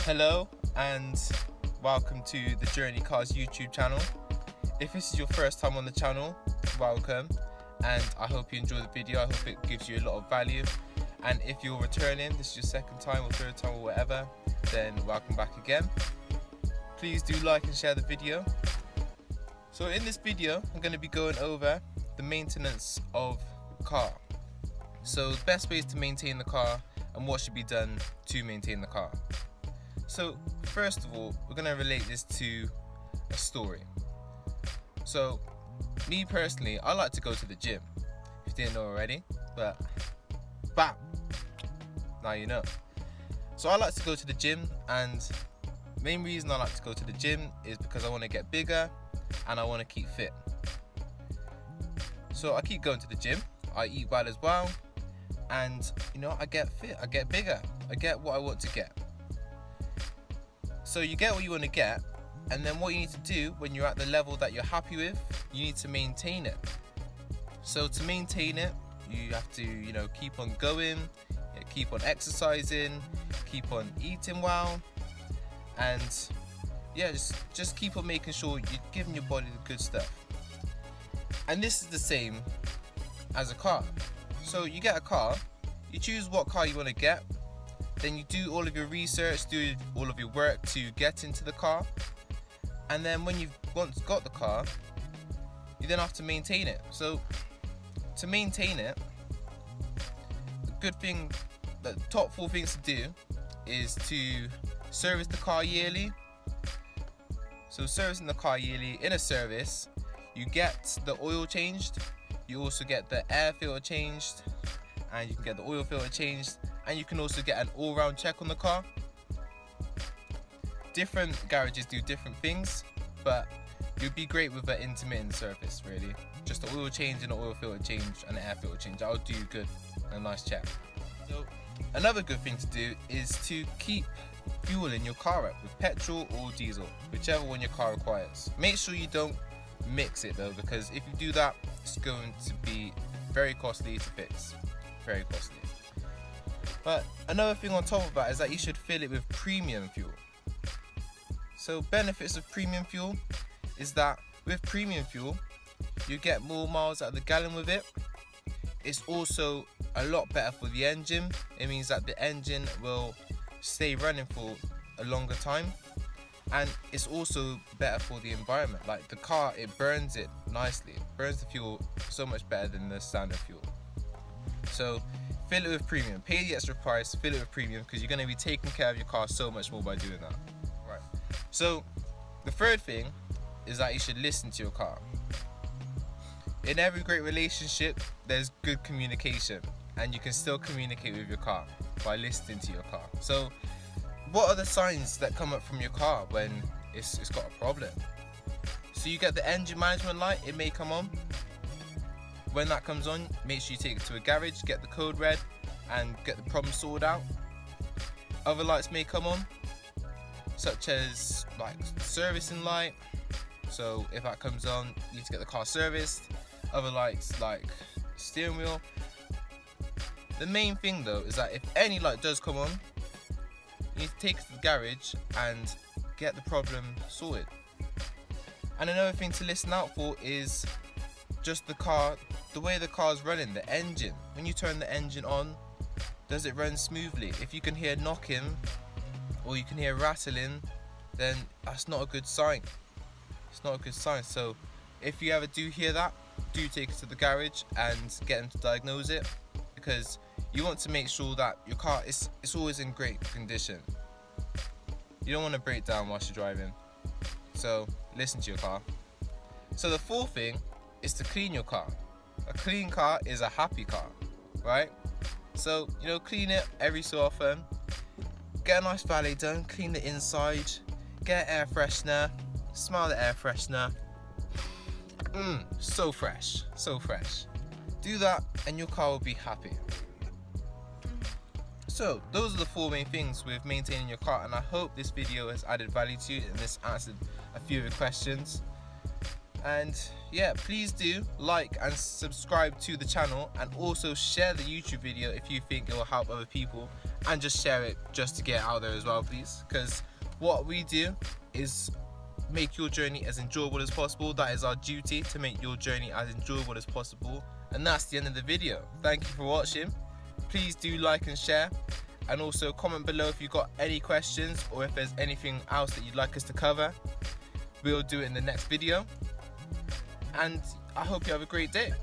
Hello and welcome to the Journey Cars YouTube channel. If this is your first time on the channel, welcome, and I hope you enjoy the video. I hope it gives you a lot of value, and if you're returning, this is your second time or third time or whatever, then welcome back again. Please do like and share the video. So in this video I'm going to be going over the maintenance of the car. So the best ways to maintain the car and what should be done to maintain the car. So first of all, we're going to relate this to a story. So me personally, I like to go to the gym. If you didn't know already, but bam, now you know. So I like to go to the gym, and main reason I like to go to the gym is because I want to get bigger and I want to keep fit. So I keep going to the gym, I eat well as well, and I get fit, I get bigger, I get what I want to get. So you get what you want to get, and then what you need to do when you're at the level that you're happy with, you need to maintain it. So to maintain it, you have to keep on going, keep on exercising, keep on eating well, and just keep on making sure you're giving your body the good stuff. And this is the same as a car. So you get a car, you choose what car you want to get, then you do all of your research, do all of your work to get into the car, and then when you've once got the car, you then have to maintain it. So to maintain it, the top 4 things to do is to service the car yearly. So servicing the car yearly, in a service, you get the oil changed, you also get the air filter changed, and you can get the oil filter changed, and you can also get an all-round check on the car. Different garages do different things, but you'd be great with an intermittent service, really. Just the oil change and the oil filter change and the air filter change. That would do you good, a nice check. So another good thing to do is to keep fueling your car up with petrol or diesel, whichever one your car requires. Make sure you don't mix it though, because if you do that, it's going to be very costly to fix. Very costly. But another thing on top of that is that you should fill it with premium fuel. So benefits of premium fuel is that with premium fuel, you get more miles out of the gallon with it. It's also a lot better for the engine. It means that the engine will stay running for a longer time, and it's also better for the environment. Like the car, it burns it nicely. It burns the fuel so much better than the standard fuel. So fill it with premium. Pay the extra price, fill it with premium, because you're going to be taking care of your car so much more by doing that. Right. So the third thing is that you should listen to your car. In every great relationship, there's good communication, and you can still communicate with your car by listening to your car. So what are the signs that come up from your car when it's got a problem? So you get the engine management light, it may come on. When that comes on, make sure you take it to a garage, get the code read, and get the problem sorted out. Other lights may come on, such as like servicing light. So if that comes on, you need to get the car serviced. Other lights like steering wheel. The main thing though is that if any light does come on, you need to take it to the garage and get the problem sorted. And another thing to listen out for is just the way the car is running, the engine. When you turn the engine on, does it run smoothly? If you can hear knocking or you can hear rattling, then that's not a good sign. It's not a good sign. So if you ever do hear that, do take it to the garage and get them to diagnose it, because you want to make sure that your car is always in great condition. You don't want to break down whilst you're driving. So listen to your car. So the fourth thing is to clean your car. A clean car is a happy car, right? So clean it every so often. Get a nice valet done, clean the inside, get air freshener, smell the air freshener. So fresh, so fresh. Do that and your car will be happy. So those are the 4 main things with maintaining your car, and I hope this video has added value to you and this answered a few of your questions. And yeah, please do like and subscribe to the channel, and also share the YouTube video if you think it will help other people, and just share it just to get it out there as well, please, because what we do is make your journey as enjoyable as possible. That is our duty, to make your journey as enjoyable as possible. And that's the end of the video. Thank you for watching. Please do like and share, and also comment below if you've got any questions or if there's anything else that you'd like us to cover. We'll do it in the next video, and I hope you have a great day.